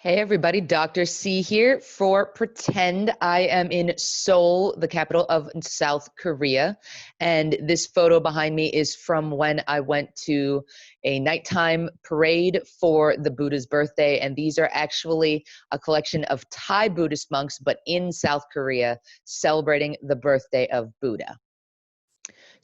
Hey everybody, Dr. C here for Pretend. I am in Seoul, the capital of South Korea. And this photo behind me is from when I went to a nighttime parade for the Buddha's birthday. And these are actually a collection of Thai Buddhist monks, but in South Korea, celebrating the birthday of Buddha.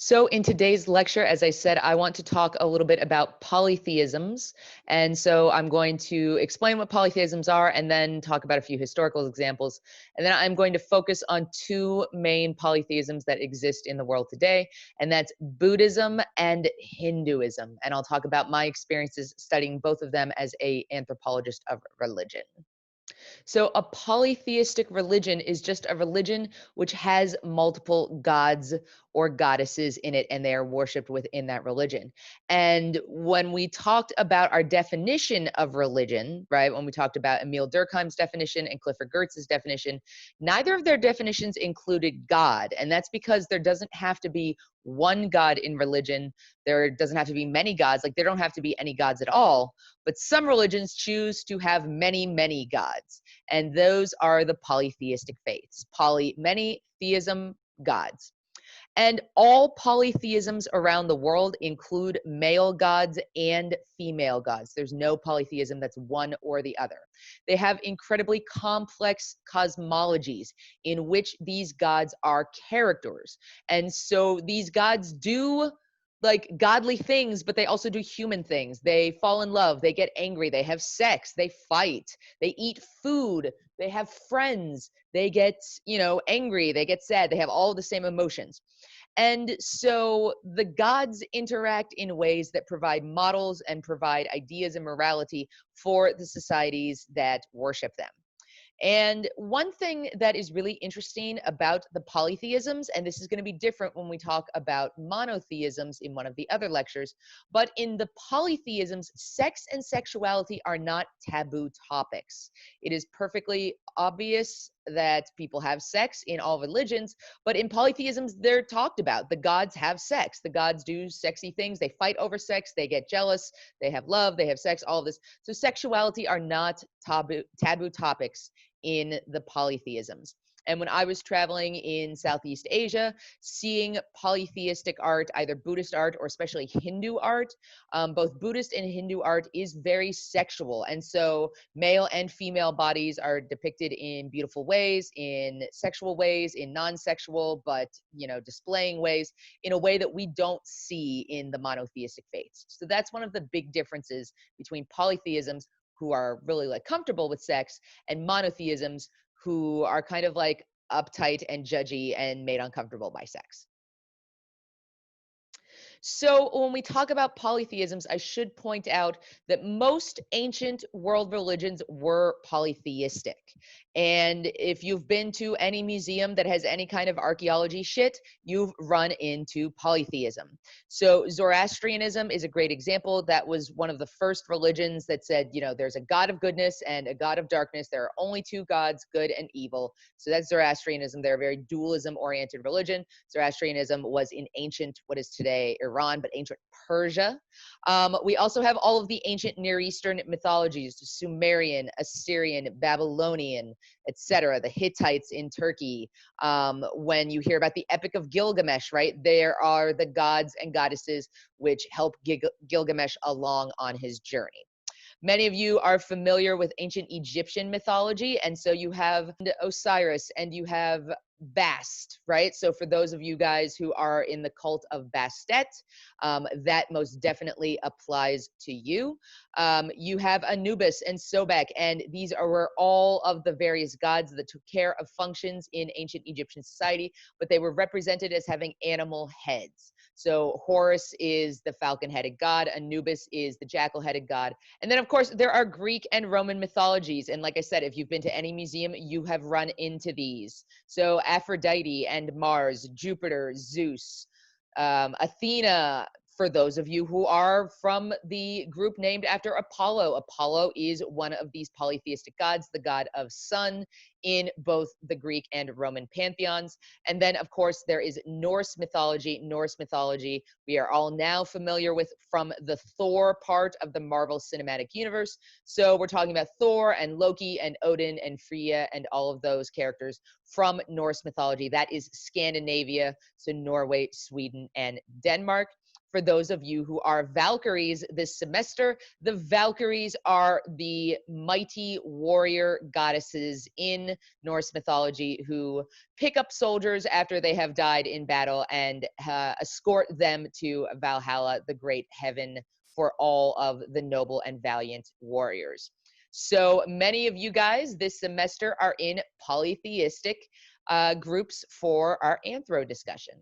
So in today's lecture, as I said, I want to talk a little bit about polytheisms. And so I'm going to explain what polytheisms are and then talk about a few historical examples. And then I'm going to focus on two main polytheisms that exist in the world today, and that's Buddhism and Hinduism. And I'll talk about my experiences studying both of them as an anthropologist of religion. So a polytheistic religion is just a religion which has multiple gods or goddesses in it, and they are worshipped within that religion. And when we talked about our definition of religion, right, when we talked about Emile Durkheim's definition and Clifford Geertz's definition, neither of their definitions included God. And that's because there doesn't have to be one God in religion. There doesn't have to be many gods. Like, there don't have to be any gods at all. But some religions choose to have many, many gods. And those are the polytheistic faiths. Many theism, gods. And all polytheisms around the world include male gods and female gods. There's no polytheism that's one or the other. They have incredibly complex cosmologies in which these gods are characters. And so these gods do like godly things, but they also do human things. They fall in love, they get angry, they have sex, they fight, they eat food, they have friends, they get, angry, they get sad, they have all the same emotions. And so the gods interact in ways that provide models and provide ideas and morality for the societies that worship them. And one thing that is really interesting about the polytheisms, and this is going to be different when we talk about monotheisms in one of the other lectures, but in the polytheisms, sex and sexuality are not taboo topics. It is perfectly obvious that people have sex in all religions, but in polytheisms, they're talked about. The gods have sex. The gods do sexy things. They fight over sex. They get jealous. They have love. They have sex, all of this. So sexuality are not taboo topics in the polytheisms. And when I was traveling in Southeast Asia, seeing polytheistic art, either Buddhist art or especially Hindu art, both Buddhist and Hindu art is very sexual. And so male and female bodies are depicted in beautiful ways, in sexual ways, in non-sexual, but, displaying ways in a way that we don't see in the monotheistic faiths. So that's one of the big differences between polytheisms, who are really like comfortable with sex, and monotheisms, who are kind of like uptight and judgy and made uncomfortable by sex. So when we talk about polytheisms, I should point out that most ancient world religions were polytheistic. And if you've been to any museum that has any kind of archaeology shit, you've run into polytheism. So Zoroastrianism is a great example. That was one of the first religions that said, there's a God of goodness and a God of darkness. There are only two gods, good and evil. So that's Zoroastrianism. They're a very dualism-oriented religion. Zoroastrianism was in ancient, what is today Iran, but ancient Persia. We also have all of the ancient Near Eastern mythologies: Sumerian, Assyrian, Babylonian, etc., the Hittites in Turkey. When you hear about the Epic of Gilgamesh, right, there are the gods and goddesses which help Gilgamesh along on his journey. Many of you are familiar with ancient Egyptian mythology, and so you have Osiris and you have Bast, right? So for those of you guys who are in the cult of Bastet, that most definitely applies to you. You have Anubis and Sobek, and these were all of the various gods that took care of functions in ancient Egyptian society, but they were represented as having animal heads. So Horus is the falcon-headed god, Anubis is the jackal-headed god. And then, of course, there are Greek and Roman mythologies. And like I said, if you've been to any museum, you have run into these. So Aphrodite and Mars, Jupiter, Zeus, Athena, For those of you who are from the group named after Apollo, Apollo is one of these polytheistic gods, the god of sun in both the Greek and Roman pantheons. And then, of course, there is Norse mythology. Norse mythology we are all now familiar with from the Thor part of the Marvel Cinematic Universe. So we're talking about Thor and Loki and Odin and Freya and all of those characters from Norse mythology. That is Scandinavia, so Norway, Sweden, and Denmark. For those of you who are Valkyries this semester, the Valkyries are the mighty warrior goddesses in Norse mythology who pick up soldiers after they have died in battle and escort them to Valhalla, the great heaven for all of the noble and valiant warriors. So many of you guys this semester are in polytheistic groups for our anthro discussion.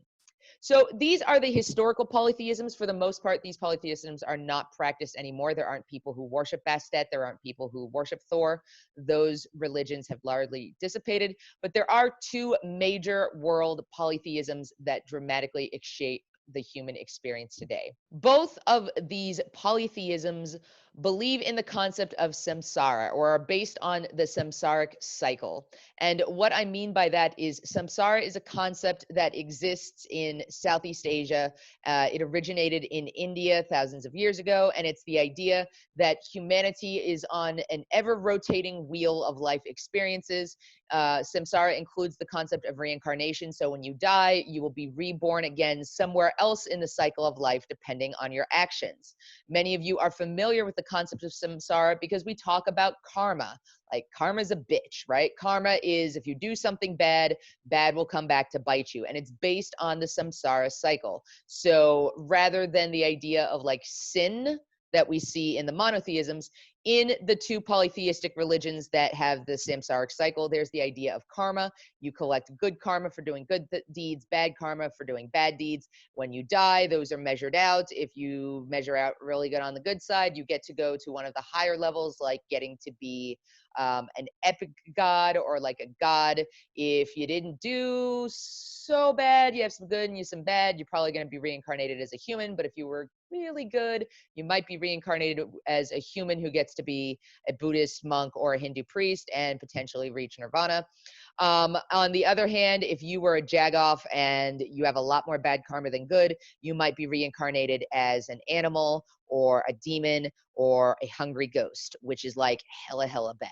So these are the historical polytheisms. For the most part, these polytheisms are not practiced anymore. There aren't people who worship Bastet. There aren't people who worship Thor. Those religions have largely dissipated. But there are two major world polytheisms that dramatically shape the human experience today. Both of these polytheisms believe in the concept of samsara, or are based on the samsaric cycle. And what I mean by that is samsara is a concept that exists in Southeast Asia. It originated in India thousands of years ago, and it's the idea that humanity is on an ever-rotating wheel of life experiences. Samsara includes the concept of reincarnation. So when you die, you will be reborn again somewhere else in the cycle of life, depending on your actions. Many of you are familiar with the concept of samsara because we talk about karma. Like, karma's a bitch, right? Karma is if you do something bad, bad will come back to bite you. And it's based on the samsara cycle. So rather than the idea of like sin that we see in the monotheisms, in the two polytheistic religions that have the samsaric cycle, there's the idea of karma. You collect good karma for doing good deeds, bad karma for doing bad deeds. When you die, those are measured out. If you measure out really good on the good side, you get to go to one of the higher levels, like getting to be an epic god or like a god. If you didn't do so bad, you have some good and you some bad, you're probably going to be reincarnated as a human. But if you were really good, you might be reincarnated as a human who gets to be a Buddhist monk or a Hindu priest and potentially reach nirvana. On the other hand, if you were a jagoff and you have a lot more bad karma than good, you might be reincarnated as an animal or a demon or a hungry ghost, which is like hella bad.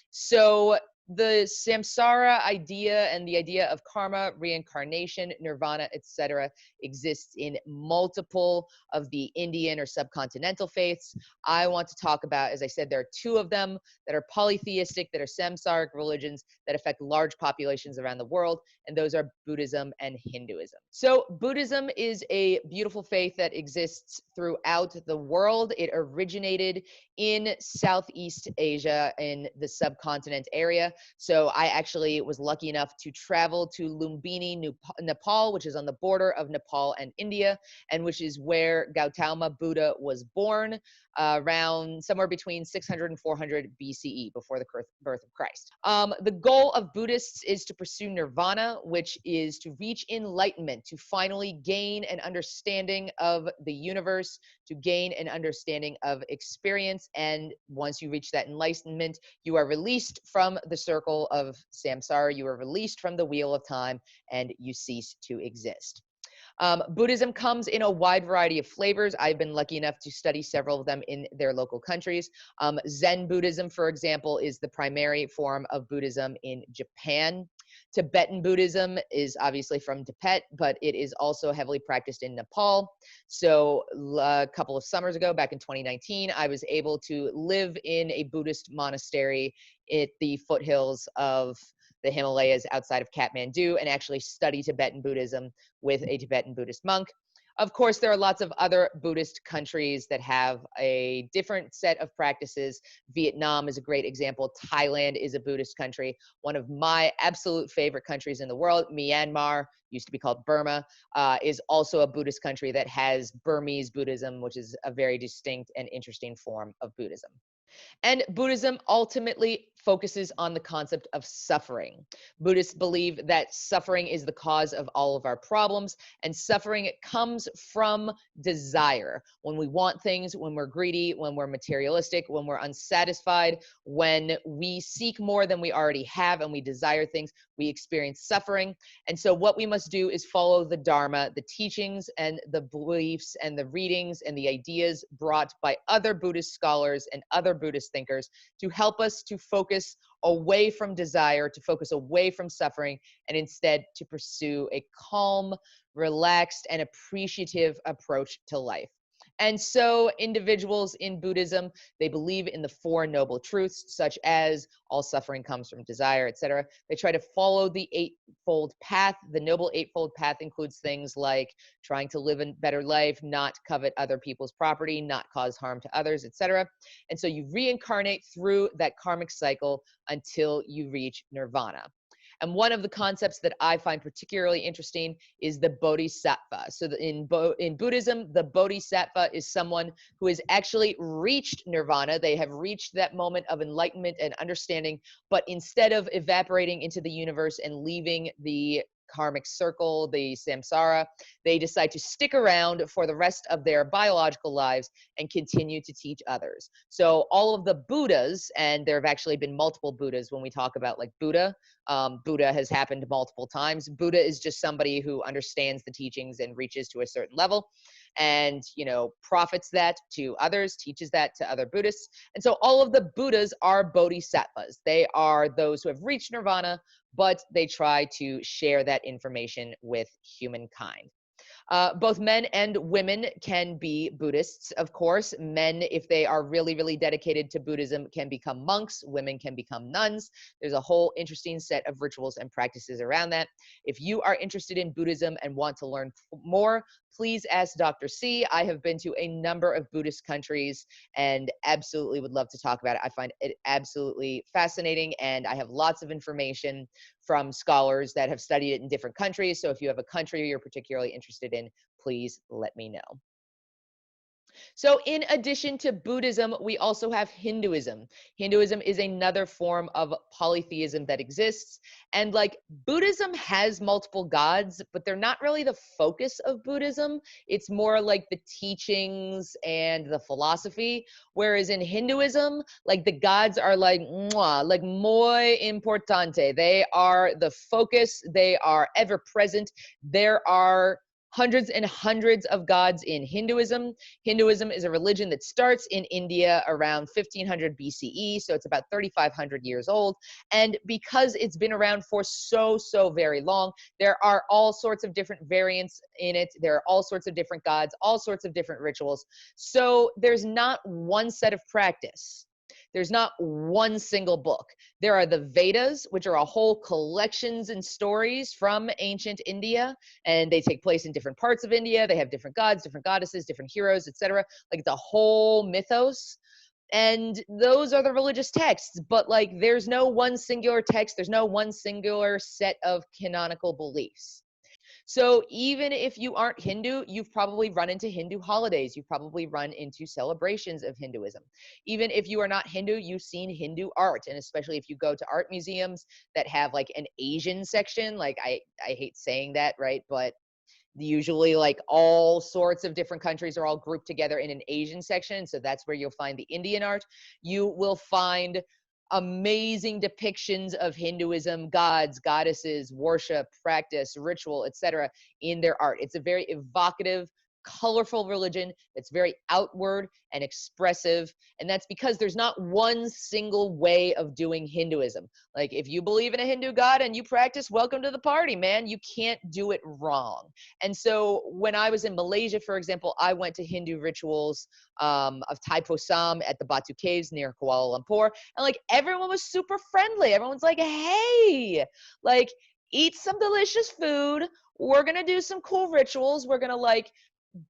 So the samsara idea and the idea of karma, reincarnation, nirvana, etc., exists in multiple of the Indian or subcontinental faiths. I want to talk about, as I said, there are two of them that are polytheistic, that are samsaric religions that affect large populations around the world, and those are Buddhism and Hinduism. So Buddhism is a beautiful faith that exists throughout the world. It originated in Southeast Asia in the subcontinent area. So I actually was lucky enough to travel to Lumbini, Nepal, which is on the border of Nepal and India, and which is where Gautama Buddha was born, around somewhere between 600 and 400 BCE, before the birth of Christ. The goal of Buddhists is to pursue nirvana, which is to reach enlightenment, to finally gain an understanding of the universe, to gain an understanding of experience. And once you reach that enlightenment, you are released from the circle of samsara, you are released from the wheel of time, and you cease to exist. Buddhism comes in a wide variety of flavors. I've been lucky enough to study several of them in their local countries. Zen Buddhism, for example, is the primary form of Buddhism in Japan. Tibetan Buddhism is obviously from Tibet, but it is also heavily practiced in Nepal. So a couple of summers ago, back in 2019, I was able to live in a Buddhist monastery at the foothills of the Himalayas outside of Kathmandu and actually study Tibetan Buddhism with a Tibetan Buddhist monk. Of course, there are lots of other Buddhist countries that have a different set of practices. Vietnam is a great example. Thailand is a Buddhist country. One of my absolute favorite countries in the world, Myanmar, used to be called Burma, is also a Buddhist country that has Burmese Buddhism, which is a very distinct and interesting form of Buddhism. And Buddhism ultimately focuses on the concept of suffering. Buddhists believe that suffering is the cause of all of our problems, and suffering comes from desire. When we want things, when we're greedy, when we're materialistic, when we're unsatisfied, when we seek more than we already have and we desire things, we experience suffering. And so, what we must do is follow the Dharma, the teachings and the beliefs and the readings and the ideas brought by other Buddhist scholars and other Buddhist thinkers to help us to focus away from desire, to focus away from suffering, and instead to pursue a calm, relaxed, and appreciative approach to life. And so individuals in Buddhism, they believe in the Four Noble Truths, such as all suffering comes from desire, etc. They try to follow the Eightfold Path. The Noble Eightfold Path includes things like trying to live a better life, not covet other people's property, not cause harm to others, etc. And so you reincarnate through that karmic cycle until you reach nirvana. And one of the concepts that I find particularly interesting is the bodhisattva. So in Buddhism, the bodhisattva is someone who has actually reached nirvana. They have reached that moment of enlightenment and understanding, but instead of evaporating into the universe and leaving the karmic circle, the samsara, they decide to stick around for the rest of their biological lives and continue to teach others. So all of the Buddhas, and there have actually been multiple Buddhas when we talk about like Buddha, Buddha has happened multiple times. Buddha is just somebody who understands the teachings and reaches to a certain level and, you know, profits that to others, teaches that to other Buddhists. And so all of the Buddhas are bodhisattvas. They are those who have reached nirvana, but they try to share that information with humankind. Both men and women can be Buddhists, of course. Men, if they are really, really dedicated to Buddhism, can become monks. Women can become nuns. There's a whole interesting set of rituals and practices around that. If you are interested in Buddhism and want to learn more, please ask Dr. C. I have been to a number of Buddhist countries and absolutely would love to talk about it. I find it absolutely fascinating, and I have lots of information from scholars that have studied it in different countries. So if you have a country you're particularly interested in, please let me know. So in addition to Buddhism, we also have Hinduism. Hinduism is another form of polytheism that exists. And like Buddhism has multiple gods, but they're not really the focus of Buddhism. It's more like the teachings and the philosophy. Whereas in Hinduism, like the gods are like, mwah, like muy importante. They are the focus. They are ever present. There are hundreds and hundreds of gods in Hinduism. Hinduism is a religion that starts in India around 1500 BCE, so it's about 3,500 years old. And because it's been around for so very long, there are all sorts of different variants in it. There are all sorts of different gods, all sorts of different rituals. So there's not one set of practice. There's not one single book. There are the Vedas, which are a whole collections and stories from ancient India, and they take place in different parts of India. They have different gods, different goddesses, different heroes, etc. Like it's a whole mythos. And those are the religious texts, but like there's no one singular text, there's no one singular set of canonical beliefs. So even if you aren't Hindu, you've probably run into Hindu holidays. You've probably run into celebrations of Hinduism. Even if you are not Hindu, you've seen Hindu art. And especially if you go to art museums that have like an Asian section, like I hate saying that, right? But usually like all sorts of different countries are all grouped together in an Asian section. So that's where you'll find the Indian art. You will find amazing depictions of Hinduism, gods, goddesses, worship, practice, ritual, etc. in their art. It's a very evocative, colorful religion that's very outward and expressive. And that's because there's not one single way of doing Hinduism. Like if you believe in a Hindu god and you practice, welcome to the party, man. You can't do it wrong. And so when I was in Malaysia, for example, I went to Hindu rituals of Thai Posam at the Batu Caves near Kuala Lumpur. And like everyone was super friendly. Everyone's like, hey, like eat some delicious food. We're going to do some cool rituals. We're going to like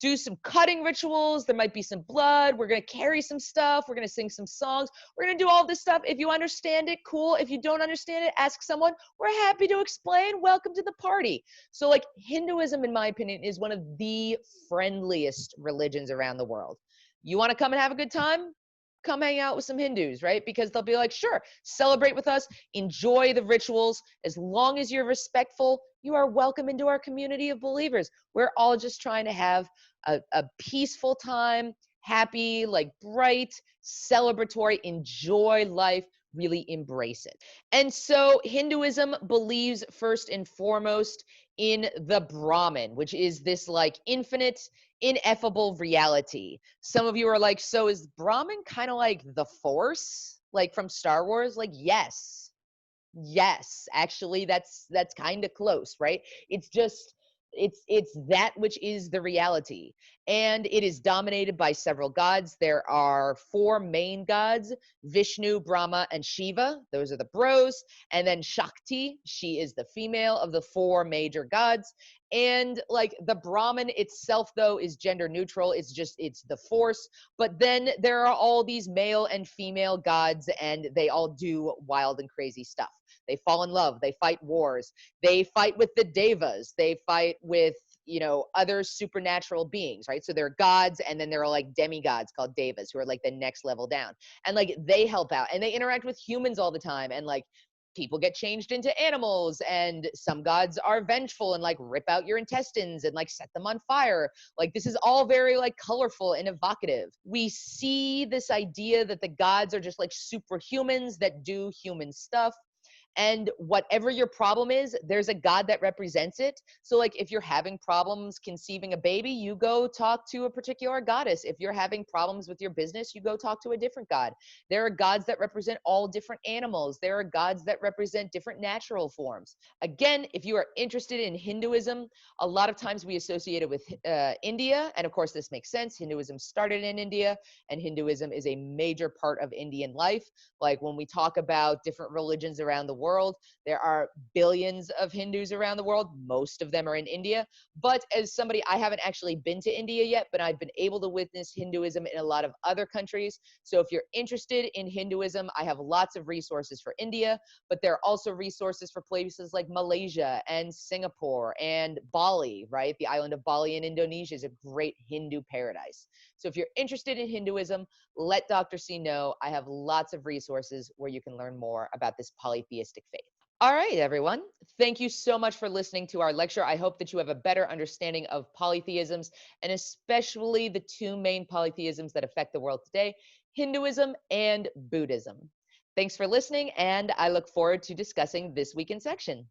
do some cutting rituals. There might be some blood. We're going to carry some stuff. We're going to sing some songs. We're going to do all this stuff. If you understand it, cool. If you don't understand it, ask someone. We're happy to explain. Welcome to the party. So like Hinduism, in my opinion, is one of the friendliest religions around the world. You want to come and have a good time? come hang out with some Hindus, right? Because they'll be like, sure, celebrate with us, enjoy the rituals. As long as you're respectful, you are welcome into our community of believers. We're all just trying to have a peaceful time, happy, like bright, celebratory, enjoy life, really embrace it. And so Hinduism believes first and foremost in the Brahman, which is this like infinite, ineffable reality. Some of you are like, so is Brahman kind of like the Force, like from Star Wars? Like, yes. Yes, actually that's kind of close, right? It's just it's that which is the reality. And it is dominated by several gods. There are four main gods: Vishnu, Brahma, and Shiva. Those are the bros. And then Shakti, she is the female of the four major gods. And like the Brahman itself though is gender neutral. It's the force. But then there are all these male and female gods, and they all do wild and crazy stuff. They fall in love, they fight wars, they fight with the devas, they fight with, you know, other supernatural beings, right? So they're gods, and then there are like demigods called devas who are like the next level down. And like they help out and they interact with humans all the time. And like people get changed into animals, and some gods are vengeful and like rip out your intestines and like set them on fire. Like this is all very like colorful and evocative. We see this idea that the gods are just like superhumans that do human stuff. And whatever your problem is, there's a god that represents it. So like if you're having problems conceiving a baby, you go talk to a particular goddess. If you're having problems with your business, you go talk to a different god. There are gods that represent all different animals. There are gods that represent different natural forms. Again, if you are interested in Hinduism, a lot of times we associate it with India. And of course, this makes sense. Hinduism started in India, and Hinduism is a major part of Indian life. Like when we talk about different religions around the world, there are billions of Hindus around the world. Most of them are in India. But as somebody, I haven't actually been to India yet, but I've been able to witness Hinduism in a lot of other countries. So if you're interested in Hinduism, I have lots of resources for India, but there are also resources for places like Malaysia and Singapore and Bali, right? The island of Bali in Indonesia is a great Hindu paradise. So if you're interested in Hinduism, let Dr. C know. I have lots of resources where you can learn more about this polytheistic faith. All right, everyone. Thank you so much for listening to our lecture. I hope that you have a better understanding of polytheisms, and especially the two main polytheisms that affect the world today, Hinduism and Buddhism. Thanks for listening, and I look forward to discussing this week in section.